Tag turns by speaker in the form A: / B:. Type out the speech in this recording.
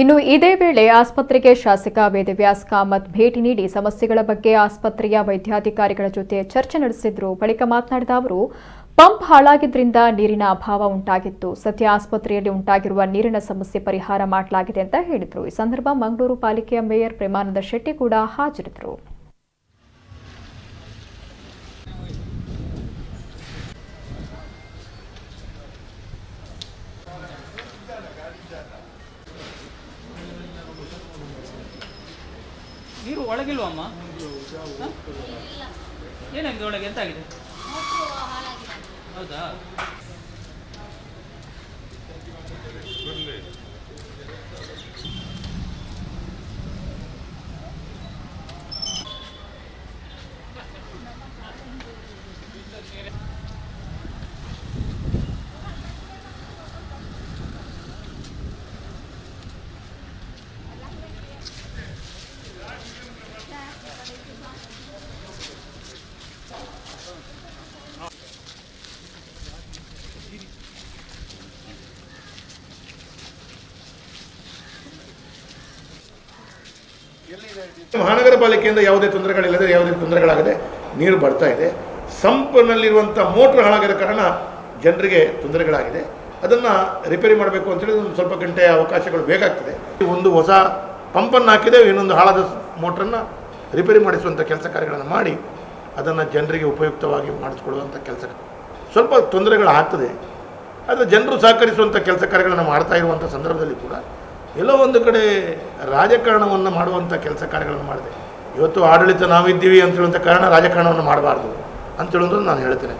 A: ಇನ್ನು ಇದೇ ವೇಳೆ ಆಸ್ಪತ್ರೆಗೆ ಶಾಸಕ ವೇದವ್ಯಾಸ್ ಕಾಮತ್ ಭೇಟಿ ನೀಡಿ ಸಮಸ್ಯೆಗಳ ಬಗ್ಗೆ ಆಸ್ಪತ್ರೆಯ ವೈದ್ಯಾಧಿಕಾರಿಗಳ ಜೊತೆ ಚರ್ಚೆ ನಡೆಸಿದ್ರು. ಬಳಿಕ ಮಾತನಾಡಿದ ಅವರು, ಪಂಪ್ ಹಾಳಾಗಿದ್ದರಿಂದ ನೀರಿನ ಅಭಾವ ಉಂಟಾಗಿತ್ತು. ಸದ್ಯ ಆಸ್ಪತ್ರೆಯಲ್ಲಿ ಉಂಟಾಗಿರುವ ನೀರಿನ ಸಮಸ್ಯೆ ಪರಿಹಾರ ಮಾಡಲಾಗಿದೆ ಅಂತ ಹೇಳಿದರು. ಈ ಸಂದರ್ಭ ಮಂಗಳೂರು ಪಾಲಿಕೆಯ ಮೇಯರ್ ಪ್ರೇಮಾನಂದ ಶೆಟ್ಟಿ ಕೂಡ ಹಾಜರಿದ್ದರು.
B: ನೀರು ಒಳಗಿಲ್ವಮ್ಮ? ಏನಾಗಿದೆ ಒಳಗೆ? ಎಂತ ಆಗಿದೆ? ಹೌದಾ?
C: ಮಹಾನಗರ ಪಾಲಿಕೆಯಿಂದ ಯಾವುದೇ ತೊಂದರೆಗಳಿಲ್ಲದೆ ಯಾವುದೇ ತೊಂದರೆಗಳಾಗದೆ ನೀರು ಬರ್ತಾ ಇದೆ. ಸಂಪ್ನಲ್ಲಿರುವಂಥ ಮೋಟ್ರ್ ಹಾಳಾಗಿರೋ ಕಾರಣ ಜನರಿಗೆ ತೊಂದರೆಗಳಾಗಿದೆ. ಅದನ್ನು ರಿಪೇರಿ ಮಾಡಬೇಕು ಅಂತೇಳಿ ಒಂದು ಸ್ವಲ್ಪ ಗಂಟೆಯ ಅವಕಾಶಗಳು ಬೇಕಾಗ್ತದೆ. ಒಂದು ಹೊಸ ಪಂಪನ್ನು ಹಾಕಿದೆ, ಇನ್ನೊಂದು ಹಾಳಾದ ಮೋಟ್ರನ್ನು ರಿಪೇರಿ ಮಾಡಿಸುವಂಥ ಕೆಲಸ ಕಾರ್ಯಗಳನ್ನು ಮಾಡಿ ಅದನ್ನು ಜನರಿಗೆ ಉಪಯುಕ್ತವಾಗಿ ಮಾಡಿಸ್ಕೊಡುವಂಥ ಕೆಲಸ ಸ್ವಲ್ಪ ತೊಂದರೆಗಳಾಗ್ತದೆ. ಆದರೆ ಜನರು ಸಹಕರಿಸುವಂಥ ಕೆಲಸ ಕಾರ್ಯಗಳನ್ನು ಮಾಡ್ತಾ ಇರುವಂಥ ಸಂದರ್ಭದಲ್ಲಿ ಕೂಡ ಎಲ್ಲೋ ಒಂದು ಕಡೆ ರಾಜಕಾರಣವನ್ನು ಮಾಡುವಂಥ ಕೆಲಸ ಕಾರ್ಯಗಳನ್ನು ಮಾಡಿದೆ. ಇವತ್ತು ಆಡಳಿತ ನಾವಿದ್ದೀವಿ ಅಂತ ಹೇಳುವಂಥ ಕಾರಣ ರಾಜಕಾರಣವನ್ನು ಮಾಡಬಾರ್ದು ಅಂತ ಹೇಳೋದು ನಾನು ಹೇಳ್ತೇನೆ.